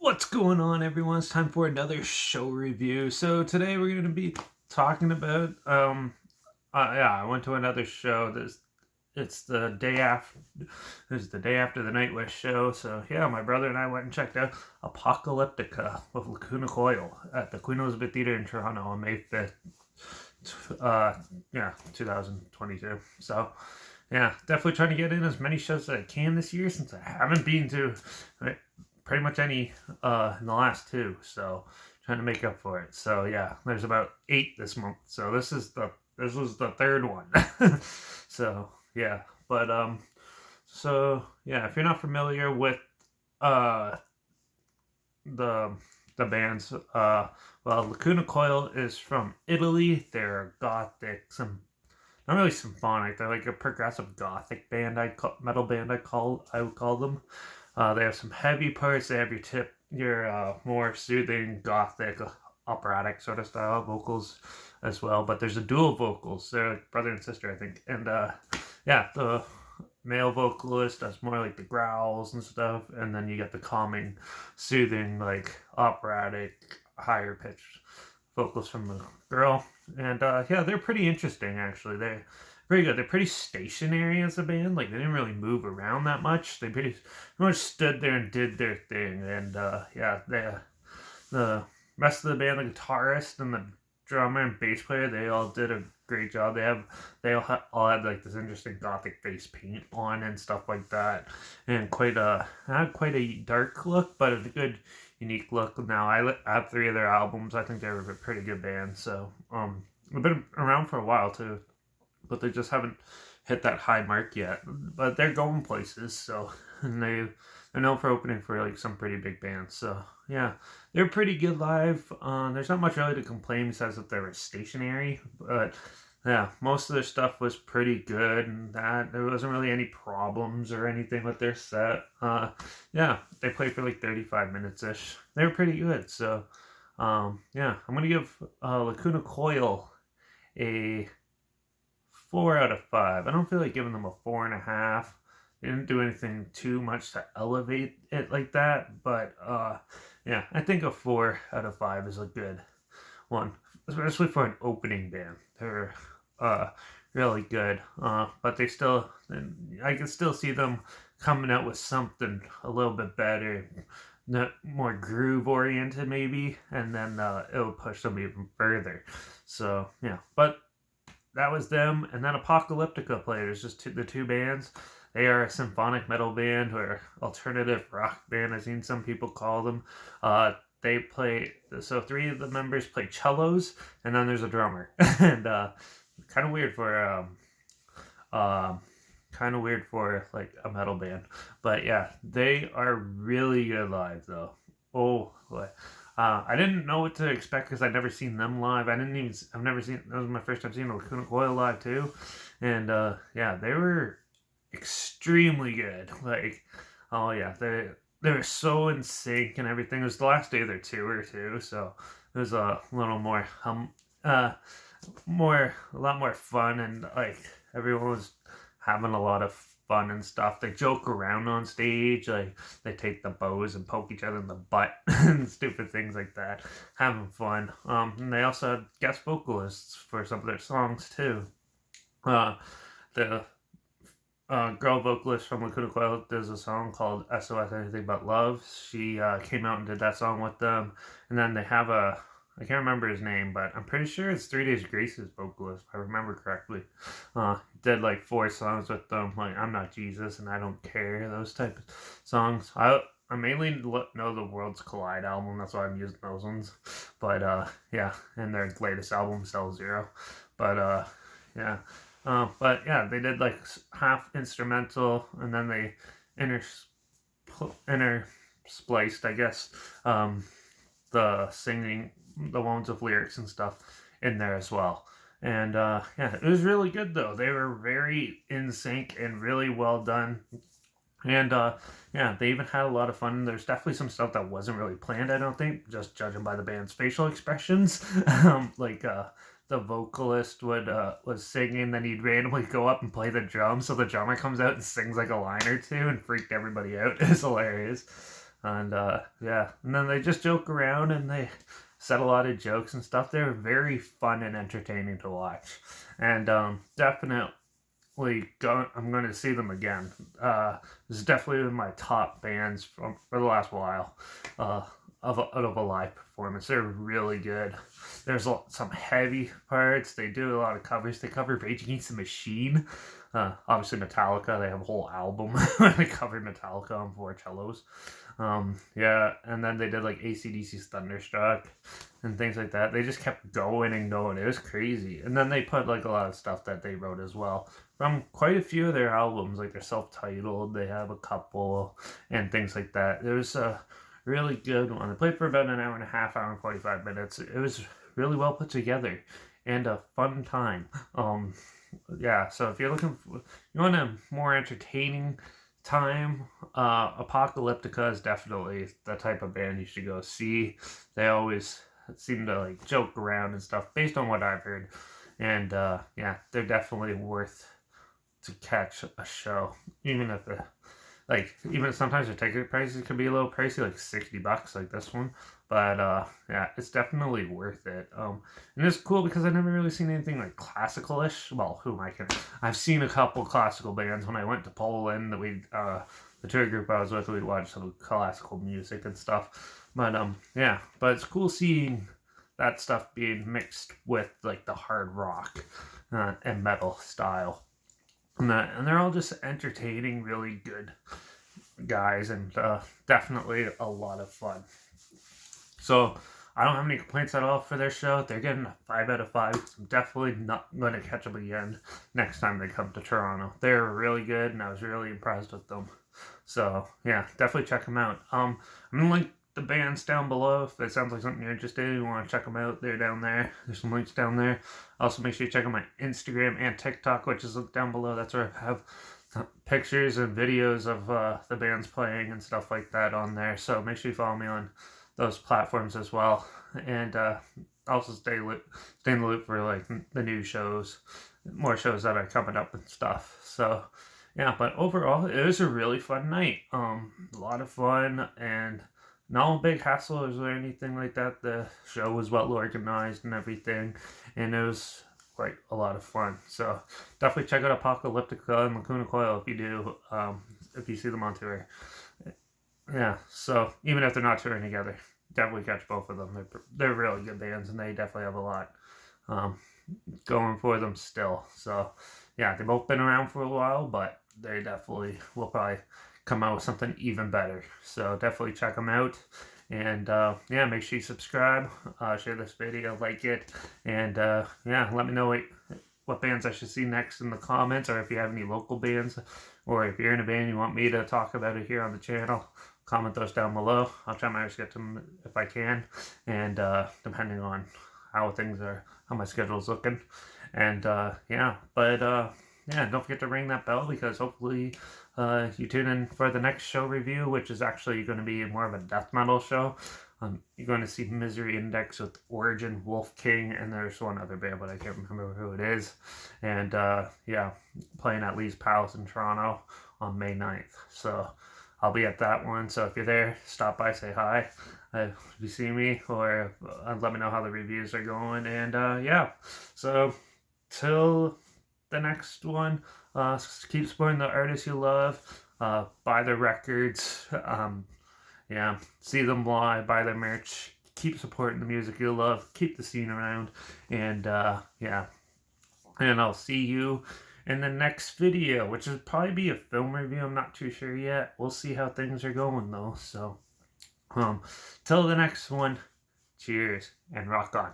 What's going on, everyone? It's time for another show review. So today we're going to be talking about I went to another show. It's the day after the Nightwish show. So yeah, my brother and I went and checked out Apocalyptica with Lacuna Coil at the Queen Elizabeth Theatre in Toronto on May 5th. Yeah, 2022. So yeah, definitely trying to get in as many shows as I can this year since I haven't been to pretty much any in the last two. So trying to make up for it. So yeah, there's about 8 this month. So this was the third one. So yeah, but so yeah, if you're not familiar with uh the the bands, well, Lacuna Coil is from Italy. They're gothic, some not really symphonic. They're like a progressive gothic band. Metal band. I would call them. They have some heavy parts. They have your more soothing gothic operatic sort of style vocals as well. But there's a dual vocals. They're like brother and sister, I think. And yeah, the male vocalist does more like the growls and stuff, and then you get the calming, soothing, like operatic, higher pitched vocals from the girl. And yeah, they're pretty interesting actually. They're pretty good. They're pretty stationary as a band. Like they didn't really move around that much. They pretty much stood there and did their thing. And yeah, the rest of the band, the guitarist and the drummer and bass player, they all did a great job. All had like this interesting gothic face paint on and stuff like that, and not quite a dark look, but a good unique look. Now I have 3 of their albums. I think they're a pretty good band. So they've been around for a while too, but they just haven't hit that high mark yet. But they're going places. So and they're known for opening for like some pretty big bands. So yeah, they're pretty good live. There's not much really to complain besides that they were stationary, but yeah, most of their stuff was pretty good, and that there wasn't really any problems or anything with their set. Yeah, they played for like 35 minutes ish. They were pretty good. So yeah, I'm gonna give Lacuna Coil a 4 out of 5. I don't feel like giving them a 4.5. They didn't do anything too much to elevate it like that, but yeah, I think a 4 out of 5 is a good one, especially for an opening band. They're really good, but I can still see them coming out with something a little bit better, not more groove oriented maybe, and then it'll push them even further. So yeah, but that was them, and then Apocalyptica played. It's just the two bands. They are a symphonic metal band or alternative rock band. I've seen some people call them. They play, so 3 of the members play cellos, and then there's a drummer. And kind of weird for like a metal band. But yeah, they are really good live though. Oh boy. I didn't know what to expect because I'd never seen them live. I've never seen, that was my first time seeing Lacuna Coil live too. And yeah, they were extremely good. Like, oh yeah, they were so in sync and everything. It was the last day of their tour too, so it was a little more uh a lot more fun, and like everyone was having a lot of fun and stuff. They joke around on stage, like they take the bows and poke each other in the butt and stupid things like that, having fun. And they also had guest vocalists for some of their songs too. The girl vocalist from Lacuna Coil does a song called SOS Anything But Love. She came out and did that song with them. And then they have I can't remember his name, but I'm pretty sure it's 3 Days Grace's vocalist, if I remember correctly. Did like 4 songs with them, like I'm Not Jesus and I Don't Care, those type of songs. I mainly know the Worlds Collide album, that's why I'm using those ones. But yeah, and their latest album, Cell Zero. But yeah. But yeah, they did like half instrumental, and then they interspliced, I guess, the singing, the ones with lyrics and stuff in there as well. And yeah, it was really good though. They were very in sync and really well done. And yeah, they even had a lot of fun. There's definitely some stuff that wasn't really planned, I don't think, just judging by the band's facial expressions. Like the vocalist was singing, then he'd randomly go up and play the drums, so the drummer comes out and sings like a line or two and freaked everybody out. It's hilarious. And yeah, and then they just joke around and they said a lot of jokes and stuff. They're very fun and entertaining to watch, and definitely I'm going to see them again. This is definitely in my top bands for the last while. Out of a live performance, they're really good. There's some heavy parts. They do a lot of covers. They cover Rage Against the Machine. Obviously Metallica. They have a whole album where they covered Metallica on 4 cellos. Yeah, and then they did like AC/DC's Thunderstruck and things like that. They just kept going and going. It was crazy. And then they put like a lot of stuff that they wrote as well from quite a few of their albums, like they're self-titled. They have a couple and things like that. It was a really good one. They played for about an hour and a half, hour and 45 minutes. It was really well put together and a fun time. Yeah, so if you're looking for, you want a more entertaining time, Apocalyptica is definitely the type of band you should go see. They always seem to like joke around and stuff based on what I've heard. And yeah, they're definitely worth to catch a show, even if even sometimes the ticket prices can be a little pricey, like $60 like this one. But yeah, it's definitely worth it. And it's cool because I've never really seen anything like classical-ish. Well, I've seen a couple classical bands. When I went to Poland, the tour group I was with, we watched some classical music and stuff. But yeah, but it's cool seeing that stuff being mixed with like the hard rock and metal style. And they're all just entertaining, really good guys, and definitely a lot of fun. So I don't have any complaints at all for their show. They're getting a 5 out of 5. I'm definitely not going to catch them again next time they come to Toronto. They're really good, and I was really impressed with them. So yeah, definitely check them out. I'm gonna link the bands down below if it sounds like something you're interested in. You want to check them out, they're down there. There's some links down there. Also, make sure you check out my Instagram and TikTok, which is linked down below. That's where I have pictures and videos of the bands playing and stuff like that on there. So make sure you follow me on those platforms as well. And also stay in the loop for like the new shows, more shows that are coming up and stuff. So yeah, but overall, it was a really fun night. A lot of fun and no big hassles or anything like that. The show was well organized and everything, and it was like a lot of fun. So definitely check out Apocalyptica and Lacuna Coil if you do, if you see them on tour. Yeah, so even if they're not touring together, definitely catch both of them. They're really good bands, and they definitely have a lot going for them still. So yeah, they've both been around for a while, but they definitely will probably come out with something even better. So definitely check them out. And yeah, make sure you subscribe, share this video, like it, and yeah, let me know what bands I should see next in the comments, or if you have any local bands, or if you're in a band you want me to talk about it here on the channel, comment those down below. I'll try my best to get to them if I can, and depending on how my schedule's looking. And yeah, but yeah, don't forget to ring that bell, because hopefully you tune in for the next show review, which is actually going to be more of a death metal show. You're going to see Misery Index with Origin, Wolf King, and there's one other band, but I can't remember who it is. And yeah, playing at Lee's Palace in Toronto on May 9th. So I'll be at that one. So if you're there, stop by, say hi if you see me, or let me know how the reviews are going. And yeah, so till the next one, keep supporting the artists you love, buy their records, yeah, see them live, buy their merch, keep supporting the music you love, keep the scene around, and yeah, and I'll see you in the next video, which will probably be a film review. I'm not too sure yet. We'll see how things are going though. So till the next one, cheers and rock on.